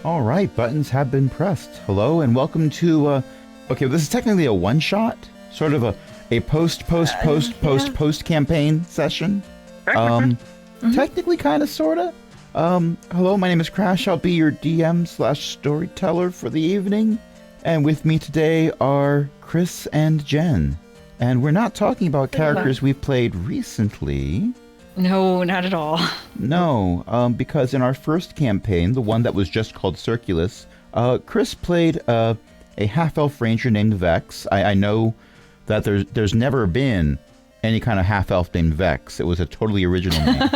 All right, buttons have been pressed. Hello and welcome to. Okay, this is technically a one-shot, sort of a post campaign session. Technically, kind of, sorta. Hello, my name is Crash. I'll be your DM/storyteller for the evening, and with me today are Chris and Jen. And we're not talking about characters we've played recently. No, not at all. No, because in our first campaign, the one that was just called Circulus, Chris played a half-elf ranger named Vex. I know that there's never been any kind of half-elf named Vex. It was a totally original name.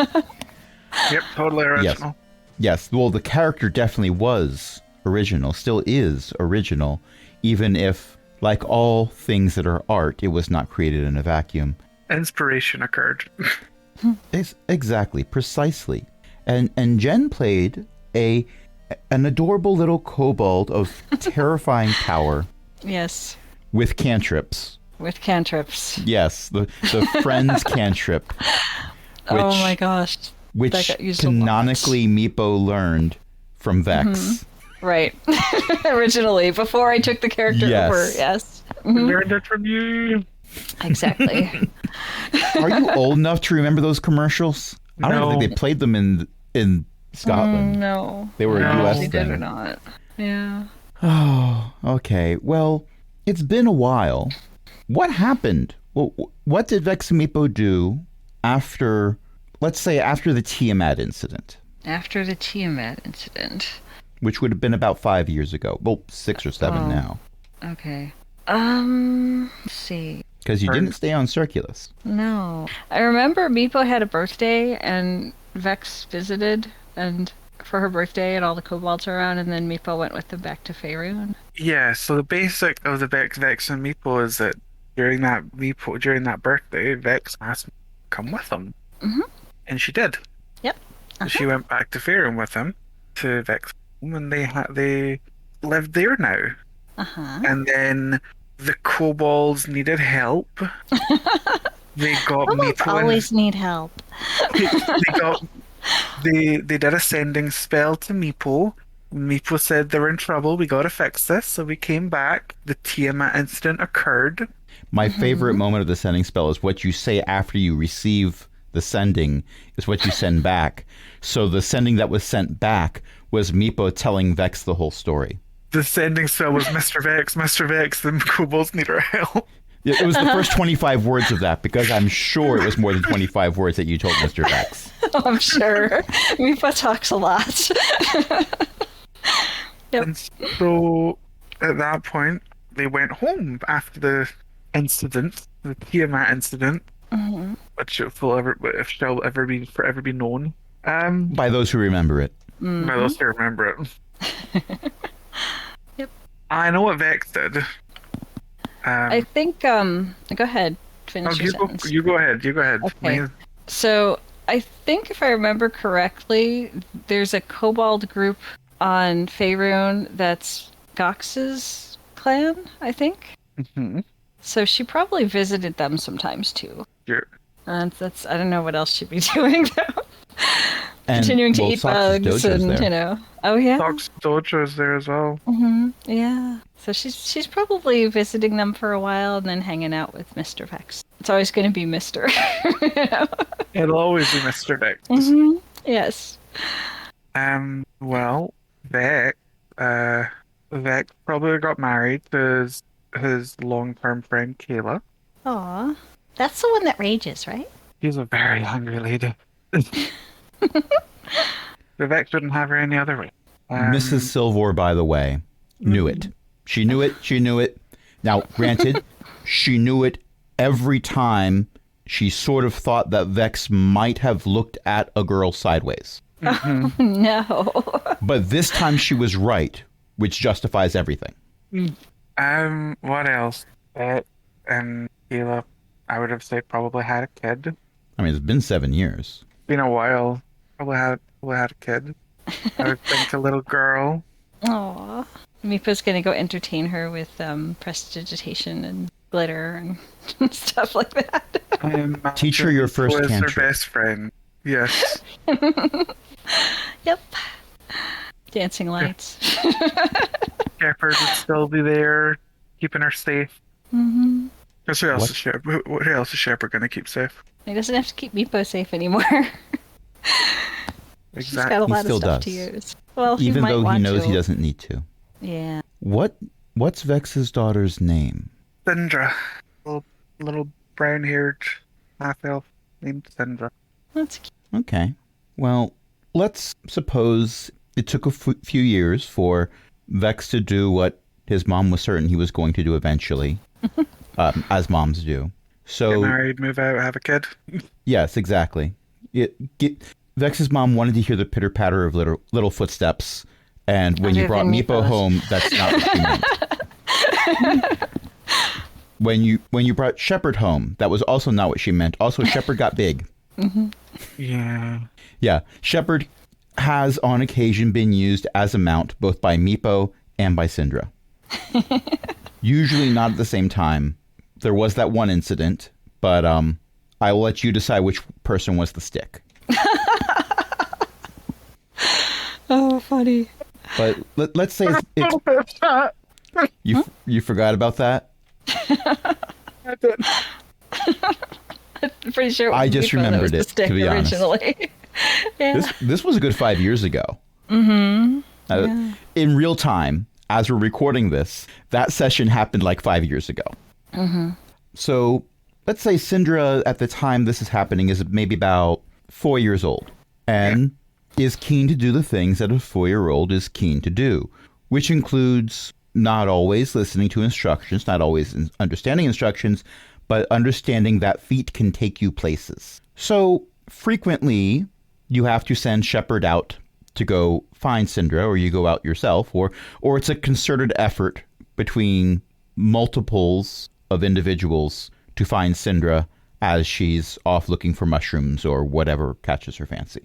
Yep, totally original. Yes, well, the character definitely was original, still is original, even if, like all things that are art, it was not created in a vacuum. Inspiration occurred. Exactly, precisely. And Jen played an adorable little kobold of terrifying power. Yes. With cantrips. With cantrips. Yes, the friend's cantrip. Oh my gosh. Which canonically Meepo learned from Vex. Mm-hmm. Right. Originally, before I took the character over. Yes. Mm-hmm. Learned it from you. Exactly. Are you old enough to remember those commercials? I don't even think they played them in Scotland. No. They were a US they thing. did or not. Yeah. Oh, okay. Well, it's been a while. What happened? Well, what did Vex and Meepo do after, let's say, after the Tiamat incident? After the Tiamat incident. Which would have been about 5 years ago. Well, 6 or 7 now. Okay. Let's see. Because you didn't stay on Circulus. No. I remember Meepo had a birthday and Vex visited and for her birthday and all the kobolds were around, and then Meepo went with them back to Faerun. Yeah, so the basic of the Vex and Meepo is that during that birthday, Vex asked me to come with them. Mm-hmm. And she did. Yep. Uh-huh. She went back to Faerun with him to Vex home, and they lived there now. Uh-huh. And then the kobolds needed help. They got Kobolds Meepo. Always need help. They did a sending spell to Meepo. Meepo said they were in trouble. We got to fix this. So we came back. The Tiamat incident occurred. My favorite moment of the sending spell is what you say after you receive the sending is what you send back. So the sending that was sent back was Meepo telling Vex the whole story. The sending spell was Mr. Vex, the kobolds need our help. It was the first 25 words of that, because I'm sure it was more than 25 words that you told Mr. Vex. Oh, I'm sure. Meepo talks a lot. Yep. And so, at that point, they went home after the incident, the Tiamat incident, which shall ever be known. By those who remember it. By those who remember it. Yep. I know what Vex did. I think, go ahead. Finish your sentence. You go ahead. Okay. So, I think if I remember correctly, there's a kobold group on Faerun that's Gox's clan, I think. Mm-hmm. So she probably visited them sometimes too. Sure. And that's, I don't know what else she'd be doing though. And, continuing to eat bugs and, there. you know. Oh, yeah? Fox Dojo's there as well. Mm-hmm. Yeah. So she's probably visiting them for a while and then hanging out with Mr. Vex. It's always going to be Mr. You know? It'll always be Mr. Vex. Mm-hmm. Yes. Well, Vex probably got married to his long-term friend, Kayla. Aw. That's the one that rages, right? She's a very hungry lady. The Vex wouldn't have her any other way. Mrs. Silvor, by the way, knew it. She knew it. Now, granted, she knew it every time she sort of thought that Vex might have looked at a girl sideways. Oh, no. But this time she was right, which justifies everything. What else? Kayla, I would have said probably had a kid. I mean, it's been 7 years. Been a while. Probably had a kid. I would think a little girl. Aw. Meepo's gonna go entertain her with prestidigitation and glitter and stuff like that. Teach her your first was cantrip. her best friend. Yes. Yep. Dancing lights. Shepherd would still be there, keeping her safe. Mm-hmm. Because who else What? is Shepherd? Who else is Shepherd gonna keep safe? He doesn't have to keep Meepo safe anymore. She's got a He lot still of stuff does. to use. Well, he Even might though he want knows to. he doesn't need to. Yeah. What's Vex's daughter's name? Syndra. Little brown-haired half-elf named Syndra. That's cute. Okay. Well, let's suppose it took a few years for Vex to do what his mom was certain he was going to do eventually, as moms do. Get So, married, move out, have a kid. yes, exactly. Vex's mom wanted to hear the pitter-patter of little footsteps, and when you Other brought than Meepo Meepo's. home, that's not what she meant. When you brought Shepherd home, that was also not what she meant. Also, Shepherd got big. Yeah. Yeah, Shepherd has on occasion been used as a mount both by Meepo and by Syndra. Usually not at the same time. There was that one incident, but I will let you decide which person was the stick. Oh, funny. But let's say you forgot about that. I did. I'm pretty sure it was I just Meepo that remembered was the it, stick to be honest. originally. Yeah. This was a good 5 years ago. Mm-hmm. In real time, as we're recording this, that session happened like 5 years ago. Mm-hmm. So let's say Syndra, at the time this is happening, is maybe about 4 years old and is keen to do the things that a 4-year-old is keen to do, which includes not always listening to instructions, not always understanding instructions, but understanding that feet can take you places. So frequently, you have to send Shepherd out to go find Syndra, or you go out yourself, or it's a concerted effort between multiples of individuals to find Syndra as she's off looking for mushrooms or whatever catches her fancy.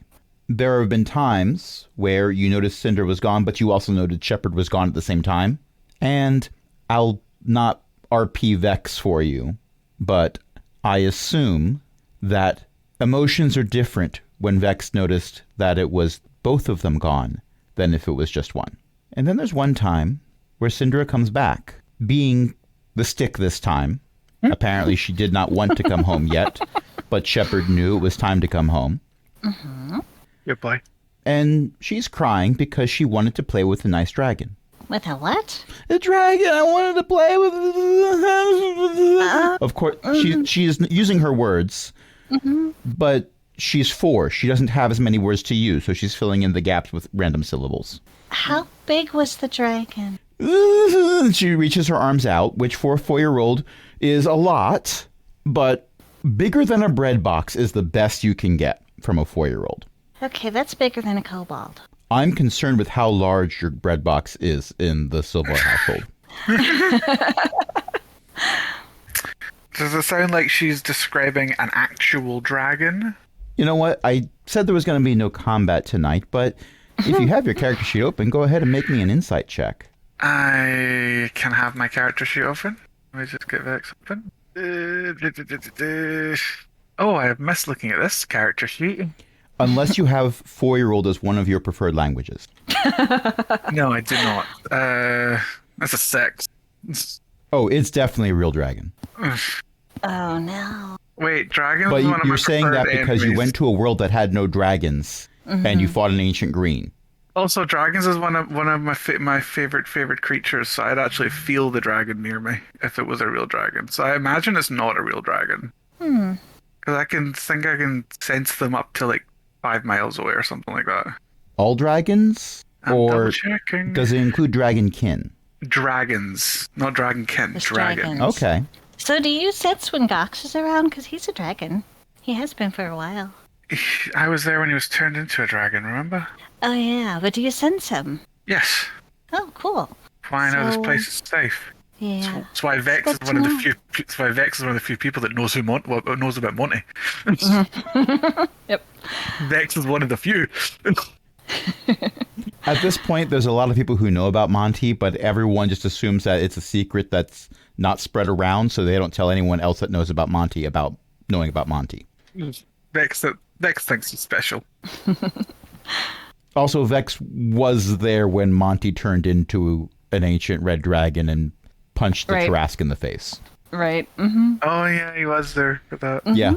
There have been times where you noticed Syndra was gone, but you also noted Shepherd was gone at the same time. And I'll not RP Vex for you, but I assume that emotions are different when Vex noticed that it was both of them gone than if it was just one. And then there's one time where Syndra comes back, being the stick this time. Apparently she did not want to come home yet, but Shepherd knew it was time to come home. Mm-hmm. Good boy. And she's crying because she wanted to play with a nice dragon. With a what? A dragon! I wanted to play with... Of course, she's using her words, but she's 4. She doesn't have as many words to use, so she's filling in the gaps with random syllables. How big was the dragon? She reaches her arms out, which for a 4-year-old is a lot, but bigger than a bread box is the best you can get from a 4-year-old. Okay, that's bigger than a kobold. I'm concerned with how large your bread box is in the Silver household. Does it sound like she's describing an actual dragon? You know what? I said there was going to be no combat tonight, but if you have your character sheet open, go ahead and make me an insight check. I can have my character sheet open. Let me just get Vex open. Oh, I missed looking at this character sheet. Unless you have 4-year-old as one of your preferred languages. No, I do not. That's a 6. Oh, it's definitely a real dragon. Oh, no. Wait, dragons? But is one of my you're saying that preferred because you enemies. went to a world that had no dragons and you fought an ancient green. Also, dragons is one of my favorite creatures. So I'd actually feel the dragon near me if it was a real dragon. So I imagine it's not a real dragon. Because I can sense them up to like 5 miles away or something like that. All dragons? I'm Or double-checking. does it include dragonkin? Dragons, not dragonkin. It's Dragon. dragons. Okay. So do you sense when Gox is around? Because he's a dragon. He has been for a while. I was there when he was turned into a dragon. Remember? Oh, yeah. But do you sense him? Yes. Oh, cool. Why I know this So- place is safe. Yeah. That's why Vex Good is one of to the know. few. That's why Vex is one of the few people that knows knows about Monty. Yep. Vex is one of the few. At this point, there's a lot of people who know about Monty, but everyone just assumes that it's a secret that's not spread around, so they don't tell anyone else that knows about Monty about knowing about Monty. Vex thinks he's special. Also, Vex was there when Monty turned into an ancient red dragon and punched the Right. Tarrasque in the face. Right. Mm-hmm. Oh yeah, he was there for that. Yeah.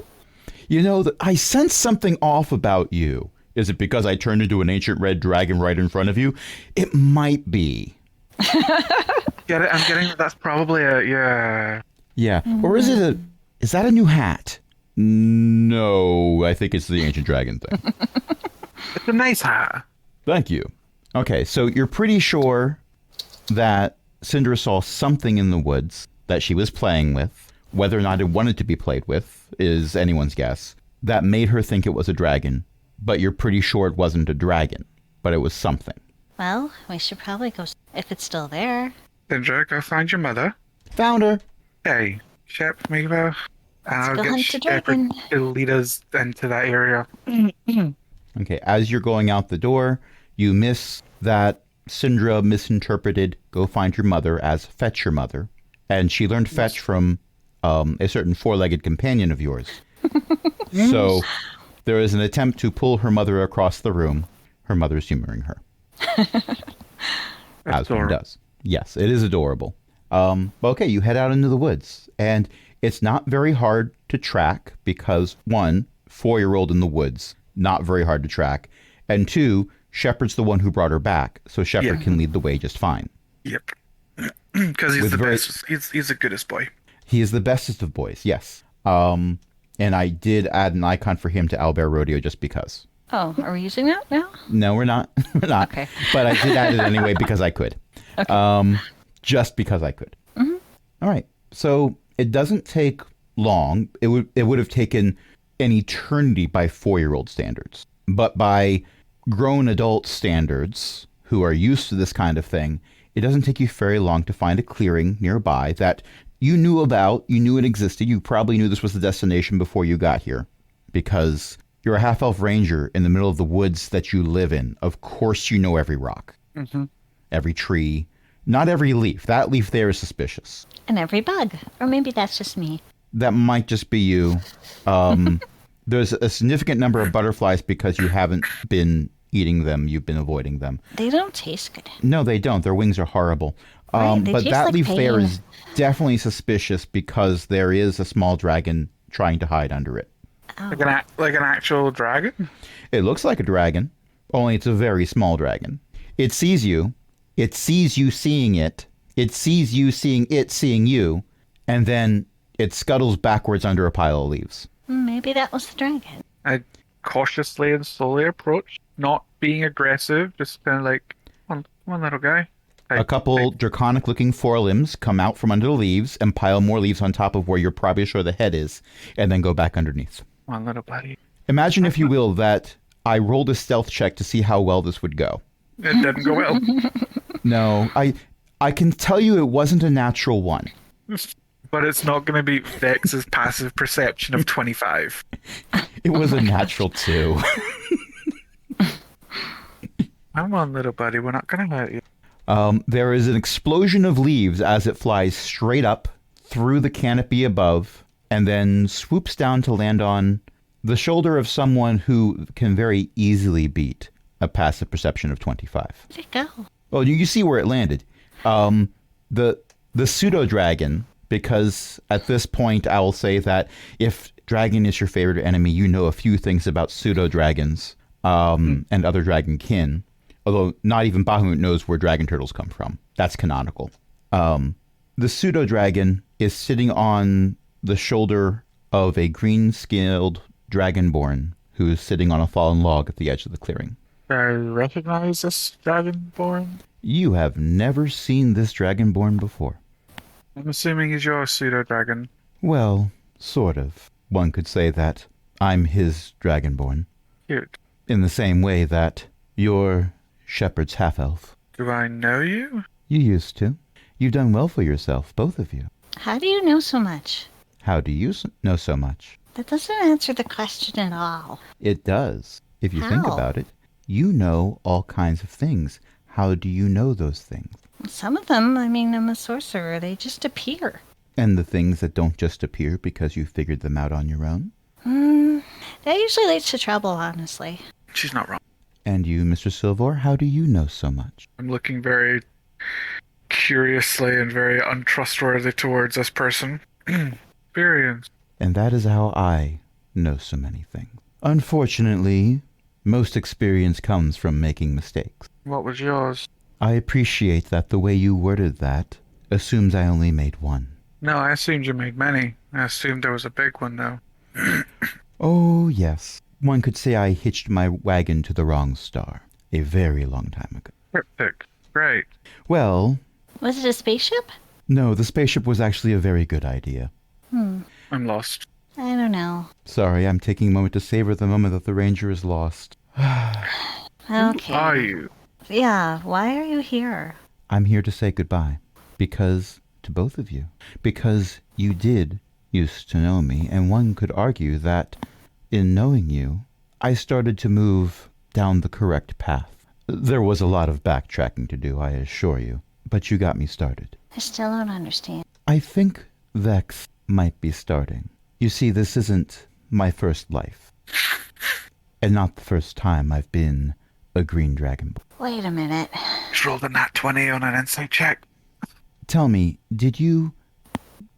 You know, I sense something off about you. Is it because I turned into an ancient red dragon right in front of you? It might be. Get it? I'm getting that's probably a yeah. Yeah. Or is that a new hat? No, I think it's the ancient dragon thing. It's a nice hat. Thank you. Okay, so you're pretty sure that Syndra saw something in the woods that she was playing with. Whether or not it wanted to be played with is anyone's guess. That made her think it was a dragon, but you're pretty sure it wasn't a dragon, but it was something. Well, we should probably go if it's still there. Syndra, go find your mother. Found her. Hey, Shep, maybe. And I'll go get hunt the Shepard dragon. to lead us into that area. Okay, as you're going out the door, you miss that Syndra misinterpreted go find your mother as fetch your mother. And she learned fetch from a certain four-legged companion of yours. So there is an attempt to pull her mother across the room. Her mother's humoring her. As one does. Yes, it is adorable. Okay, you head out into the woods. And it's not very hard to track because, one, 4-year-old in the woods, not very hard to track. And two, Shepard's the one who brought her back, so Shepard Yeah. can lead the way just fine. Yep. Because he's With the very- best. He's the goodest boy. He is the bestest of boys, yes. And I did add an icon for him to Owlbear Rodeo just because. Oh, are we using that now? No, we're not. We're not. Okay. But I did add it anyway because I could. Just because I could. All right. So it doesn't take long. It would have taken an eternity by 4-year-old standards. But by grown adult standards who are used to this kind of thing, it doesn't take you very long to find a clearing nearby that you knew about, you knew it existed, you probably knew this was the destination before you got here. Because you're a half-elf ranger in the middle of the woods that you live in. Of course you know every rock, every tree, not every leaf. That leaf there is suspicious. And every bug. Or maybe that's just me. That might just be you. There's a significant number of butterflies because you haven't been eating them. You've been avoiding them. They don't taste good. No, they don't. Their wings are horrible. Right, they But taste that like leaf there pain. is definitely suspicious because there is a small dragon trying to hide under it. Like an actual dragon. It looks like a dragon, only it's a very small dragon. It sees you. It sees you seeing it. It sees you seeing it seeing you. And then it scuttles backwards under a pile of leaves. Maybe that was the dragon. I cautiously and slowly approach, not being aggressive, just kind of like one little guy. A couple draconic-looking forelimbs come out from under the leaves and pile more leaves on top of where you're probably sure the head is, and then go back underneath. One little buddy. Imagine, if you will, that I rolled a stealth check to see how well this would go. It didn't go well. No, I can tell you it wasn't a natural one. But it's not going to be Vex's passive perception of 25. It was a natural 2. Come on, little buddy. We're not going to hurt you. There is an explosion of leaves as it flies straight up through the canopy above and then swoops down to land on the shoulder of someone who can very easily beat a passive perception of 25. Where'd it go? Well, you see where it landed. The pseudo-dragon, because at this point I will say that if dragon is your favorite enemy, you know a few things about pseudo-dragons and other dragon kin. Although not even Bahamut knows where dragon turtles come from. That's canonical. The pseudo-dragon is sitting on the shoulder of a green-scaled dragonborn who is sitting on a fallen log at the edge of the clearing. I recognize this dragonborn. You have never seen this dragonborn before. I'm assuming he's your pseudo-dragon. Well, sort of. One could say that I'm his dragonborn. Cute. In the same way that you're Shepard's half-elf. Do I know you? You used to. You've done well for yourself, both of you. How do you know so much? How do you know so much? That doesn't answer the question at all. It does. If you think How? about it, you know all kinds of things. How do you know those things? Some of them, I mean, I'm a sorcerer. They just appear. And the things that don't just appear because you figured them out on your own? That usually leads to trouble, honestly. She's not wrong. And you, Mr. Silvor, how do you know so much? I'm looking very curiously and very untrustworthy towards this person. Experience. And that is how I know so many things. Unfortunately, most experience comes from making mistakes. What was yours? I appreciate that the way you worded that assumes I only made one. No, I assumed you made many. I assumed there was a big one, though. Oh, yes. One could say I hitched my wagon to the wrong star a very long time ago. Cryptic. Great. Well, Was it a spaceship? no, the spaceship was actually a very good idea. I'm lost. I don't know. Sorry, I'm taking a moment to savor the moment that the ranger is lost. Okay. Who are you? Yeah, why are you here? I'm here to say goodbye. Because, to both of you, because you did used to know me, and one could argue that, in knowing you, I started to move down the correct path. There was a lot of backtracking to do, I assure you, but you got me started. I still don't understand. I think Vex might be starting. You see, this isn't my first life, and not the first time I've been a green dragon. Wait a minute. Just rolled a nat 20 on an insight check. Tell me, did you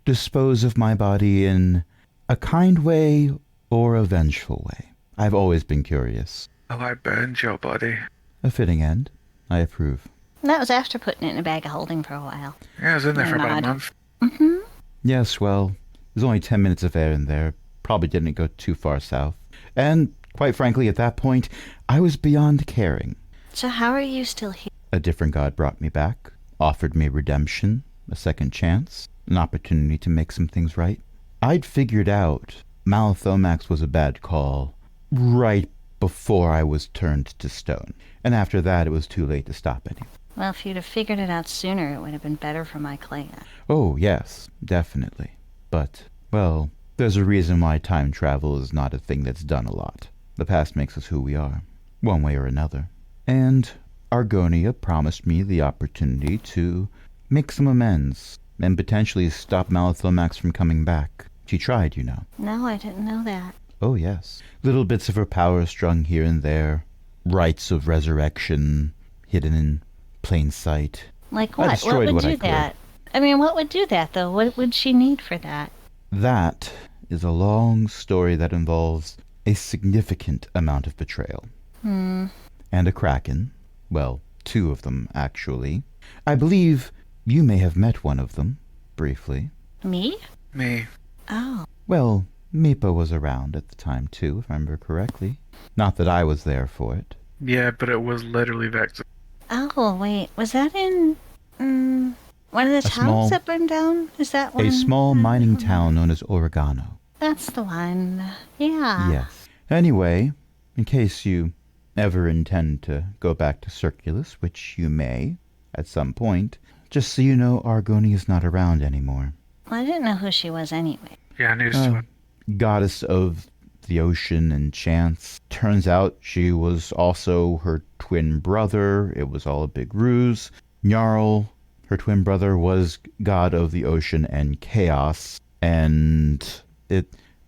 dispose of my body in a kind way or a vengeful way? I've always been curious. Oh, I burned your body. A fitting end. I approve. That was after putting it in a bag of holding for a while. Yeah, I was in there for about a Nod. month. Mm-hmm. Yes, well, there's only 10 minutes of air in there. Probably didn't go too far south. And, quite frankly, at that point, I was beyond caring. So how are you still here? A different god brought me back, offered me redemption, a second chance, an opportunity to make some things right. I'd figured out Malathomax was a bad call right before I was turned to stone. And after that, it was too late to stop anything. Well, if you'd have figured it out sooner, it would have been better for my clan. Oh, yes, definitely. But, well, there's a reason why time travel is not a thing that's done a lot. The past makes us who we are, one way or another. And Argonia promised me the opportunity to make some amends and potentially stop Malathomax from coming back. She tried, you know. No, I didn't know that. Oh, yes. Little bits of her power strung here and there. Rites of resurrection hidden in plain sight. Like I what? destroyed What would what I do could. that? I mean, what would do that, though? What would she need for that? That is a long story that involves a significant amount of betrayal. Hmm. And a kraken. Well, two of them, actually. I believe you may have met one of them, briefly. Me? Me. Oh. Well, Mipa was around at the time, too, if I remember correctly. Not that I was there for it. Yeah, but it was literally Vex. Oh, wait. Was that in... one of the towns small- that burned down? Is that one? A small mining town known as Oregano. That's the one. Yeah. Yes. Anyway, in case you ever intend to go back to Circulus, which you may, at some point, just so you know, Argonia is not around anymore. Well, I didn't know who she was anyway. Yeah, news to it. Goddess of the ocean and chance. Turns out she was also her twin brother. It was all a big ruse. Jarl, her twin brother, was god of the ocean and chaos. And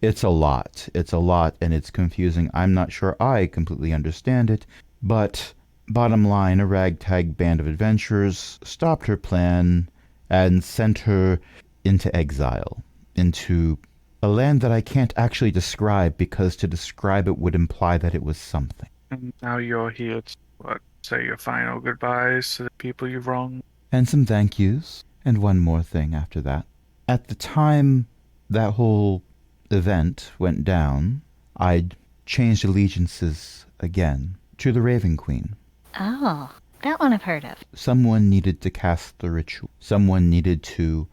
it's a lot. It's a lot, and it's confusing. I'm not sure I completely understand it. But bottom line, a ragtag band of adventurers stopped her plan and sent her into exile, into a land that I can't actually describe, because to describe it would imply that it was something. And now you're here to, say your final goodbyes to the people you've wronged. And some thank yous, and one more thing after that. At the time that whole event went down, I'd changed allegiances again to the Raven Queen. Oh, that one I've heard of. Someone needed to cast the ritual. Someone needed to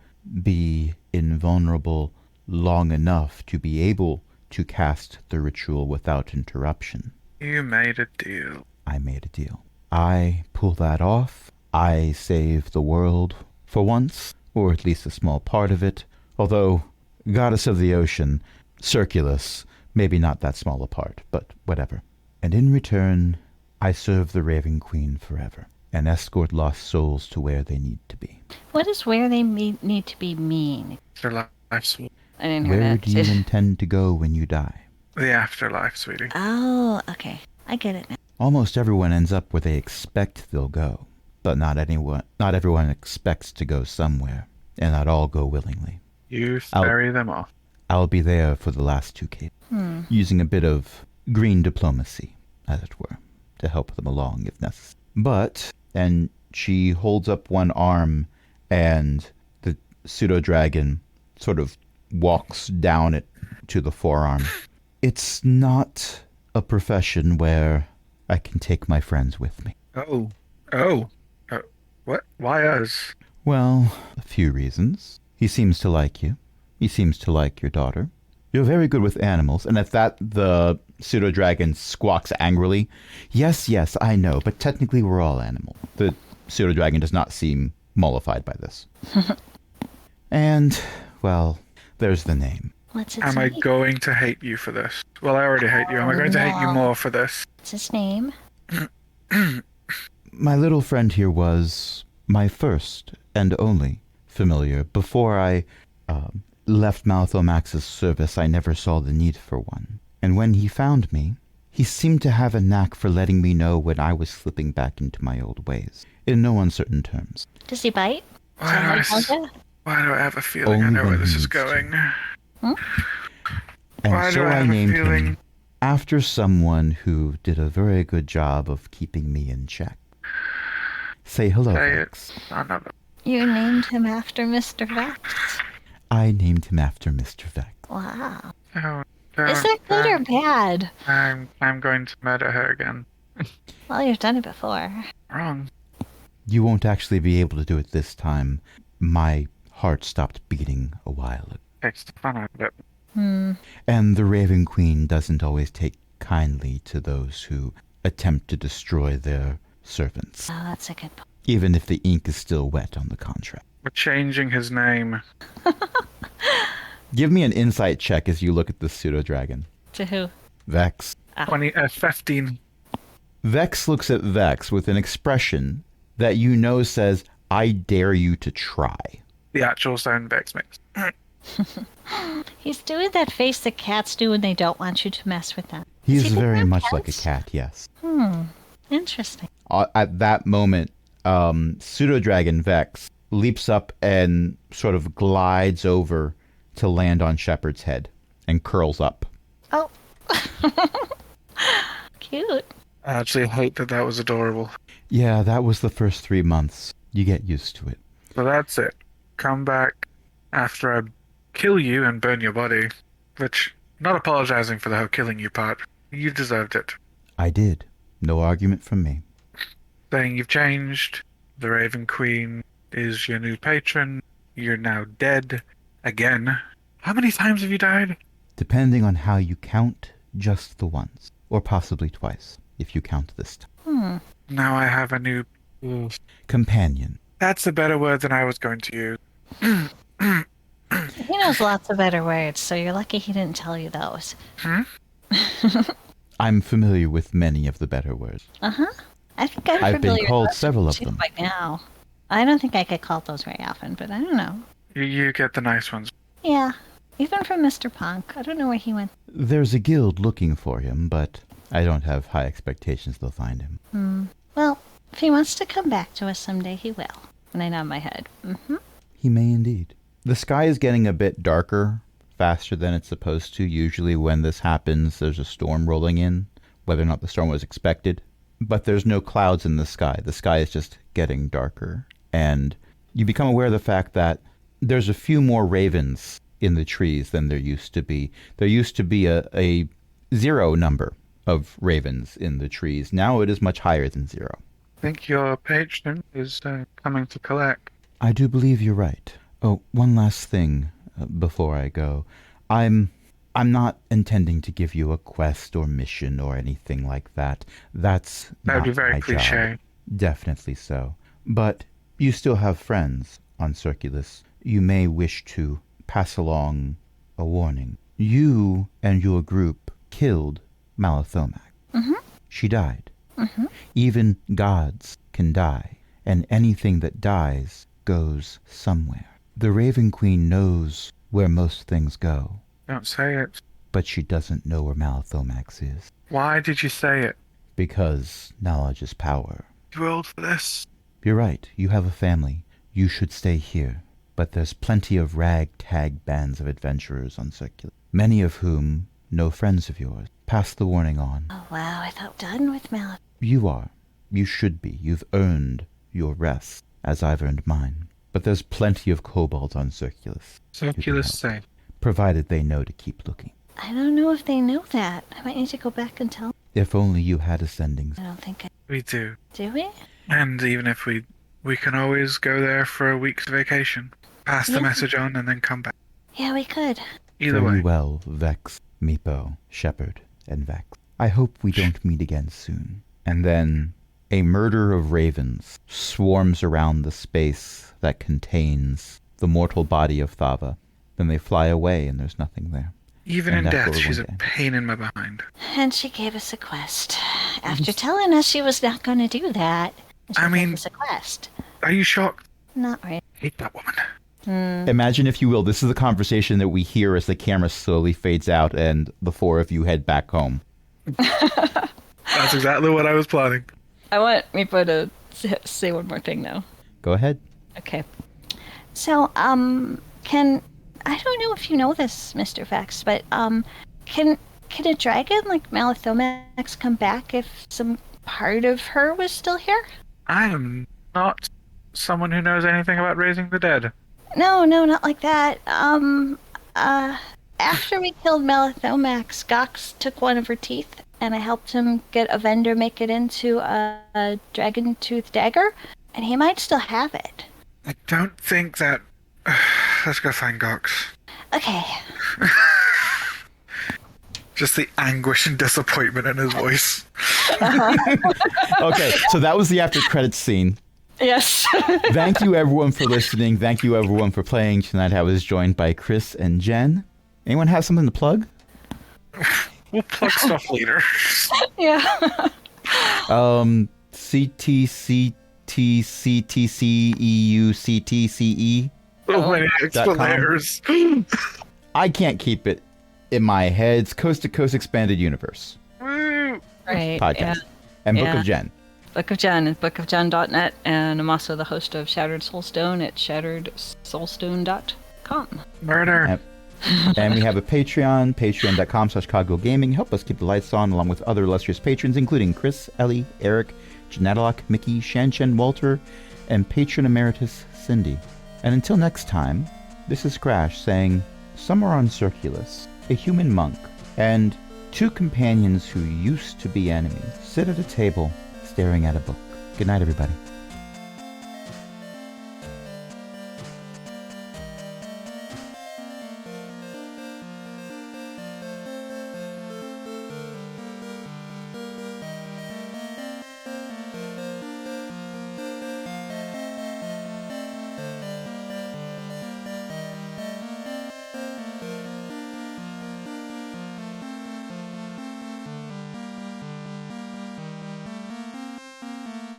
be invulnerable long enough to be able to cast the ritual without interruption. You made a deal. I made a deal. I pull that off. I save the world for once, or at least a small part of it. Although, goddess of the ocean, Circulus, maybe not that small a part, but whatever. And in return, I serve the Raven Queen forever, and escort lost souls to where they need to be. What does where they need to be mean? Their life, sweet. I didn't hear Where that. do you intend to go when you die? The afterlife, sweetie. Oh, okay. I get it now. Almost everyone ends up where they expect they'll go, but not everyone expects to go somewhere, and not all go willingly. You ferry them off. I'll be there for the last 2 cases, using a bit of green diplomacy, as it were, to help them along if necessary. But, and she holds up one arm, and the pseudo-dragon sort of walks down it to the forearm. It's not a profession where I can take my friends with me. What? Why us? Well, a few reasons. He seems to like you. He seems to like your daughter. You're very good with animals. And at that, the pseudo-dragon squawks angrily. Yes, I know, but technically we're all animals. The pseudo-dragon does not seem mollified by this. And, well, there's the name. What's its Am I name? going to hate you for this? Well, I already hate you. Am I going to hate you No. more for this? What's his name? My little friend here was my first and only familiar. Before I left Malthomax's service, I never saw the need for one. And when he found me, he seemed to have a knack for letting me know when I was slipping back into my old ways, in no uncertain terms. Does he bite? Why do, I, why do I have a feeling I know where this is going? And Why do so I I have a named feeling? him after someone who did a very good job of keeping me in check. Say hello, Say it. Vex. Another. You named him after Mr. Vex? I named him after Mr. Vex. Wow. Oh, Is that good or bad? I'm going to murder her again. Well, you've done it before. Wrong. You won't actually be able to do it this time. My heart stopped beating a while ago. Takes the fun out of it. And the Raven Queen doesn't always take kindly to those who attempt to destroy their servants, Oh, that's a good point. even if the ink is still wet on the contract. We're changing his name. Give me an insight check as you look at the pseudo-dragon. To who? Vex. 15. Vex looks at Vex with an expression that you know says, I dare you to try. The actual sound Vex makes. He's doing that face that cats do when they don't want you to mess with them. He's Does he very think much they're like a cats? cat, yes. Interesting. At that moment, pseudo-dragon Vex leaps up and sort of glides over to land on Shepard's head and curls up. Oh. Cute. I actually hate that was adorable. Yeah, that was the first 3 months. You get used to it. So that's it. Come back after I kill you and burn your body. Which, not apologizing for the whole killing you part. You deserved it. I did. No argument from me. Saying you've changed. The Raven Queen is your new patron. You're now dead. Again. How many times have you died? Depending on how you count, just the once. Or possibly twice, if you count this time. Now I have a new... Companion. That's a better word than I was going to use. He knows lots of better words, so you're lucky he didn't tell you those. I'm familiar with many of the better words. I think I'm I've been familiar called with several of too them. by now. I don't think I get called those very often, but I don't know. You get the nice ones. Yeah, even from Mr. Punk. I don't know where he went. There's a guild looking for him, but I don't have high expectations they'll find him. Well, if he wants to come back to us someday, he will. And I nod my head. He may indeed. The sky is getting a bit darker faster than it's supposed to. Usually when this happens, there's a storm rolling in, whether or not the storm was expected. But there's no clouds in the sky. The sky is just getting darker. And you become aware of the fact that there's a few more ravens in the trees than there used to be. There used to be a zero number of ravens in the trees. Now it is much higher than zero. I think your patron is coming to collect. I do believe you're right. Oh, one last thing before I go. I'm not intending to give you a quest or mission or anything like that. That That would be not very my cliche. job. Definitely so. But you still have friends on Circulus. You may wish to pass along a warning. You and your group killed Malathomac. She died. Even gods can die, and anything that dies goes somewhere. The Raven Queen knows where most things go, Don't say it. but she doesn't know where Malathomax is. Why did you say it? Because knowledge is power. Too old for this. You're right. You have a family. You should stay here. But there's plenty of ragtag bands of adventurers on Circular, many of whom know friends of yours. Pass the warning on. Oh, wow. I thought done with Malif. You are. You should be. You've earned your rest, as I've earned mine. But there's plenty of kobolds on Circulus. Circulus safe. Provided they know to keep looking. I don't know if they know that. I might need to go back and tell them. If only you had ascendings. I don't think I... We do. Do we? And even if we can always go there for a week's vacation. Pass the Yeah. message on and then come back. Yeah, we could. Either Very way. well, Vex, Meepo, Shepard, and Vex. I hope we don't meet again soon. And then a murder of ravens swarms around the space that contains the mortal body of Thava. Then they fly away and there's nothing there. Even And in that's death, what we're she's a going to pain in my behind. And she gave us a quest. After telling us she was not going to do that, she I mean- gave us a quest. Are you shocked? Not really. Hate that woman. Imagine, if you will, this is the conversation that we hear as the camera slowly fades out and the four of you head back home. That's exactly what I was plotting. I want Meepo to say one more thing now. Go ahead. Okay. So, can... I don't know if you know this, Mr. Vex, but, can a dragon like Malithomax come back if some part of her was still here? I am not someone who knows anything about raising the dead. No, not like that. After we killed Malithomax, Gox took one of her teeth, and I helped him get a vendor make it into a dragon tooth dagger, and he might still have it. I don't think that... Let's go find Gox. Okay. Just the anguish and disappointment in his voice. Okay, so that was the after credits scene. Yes. Thank you everyone for listening. Thank you everyone for playing tonight. I was joined by Chris and Jen. Anyone have something to plug? We'll plug stuff later. Yeah. CTCTCTCEUCTCE. So many extra .com. layers. I can't keep it in my head. It's Coast to Coast Expanded Universe Woo! Right. podcast. Yeah. And Book Yeah. of Jen. Book of Jen is bookofjen.net, and I'm also the host of Shattered Soulstone at shatteredsoulstone.com. Murder. And we have a Patreon, patreon.com/Cogwheel Gaming. Help us keep the lights on, along with other illustrious patrons, including Chris, Ellie, Eric, Janatalock, Mickey, Shanshen, Walter, and patron emeritus Cindy. And until next time, this is Crash saying, somewhere on Circulus, a human monk and two companions who used to be enemies sit at a table staring at a book. Good night, everybody.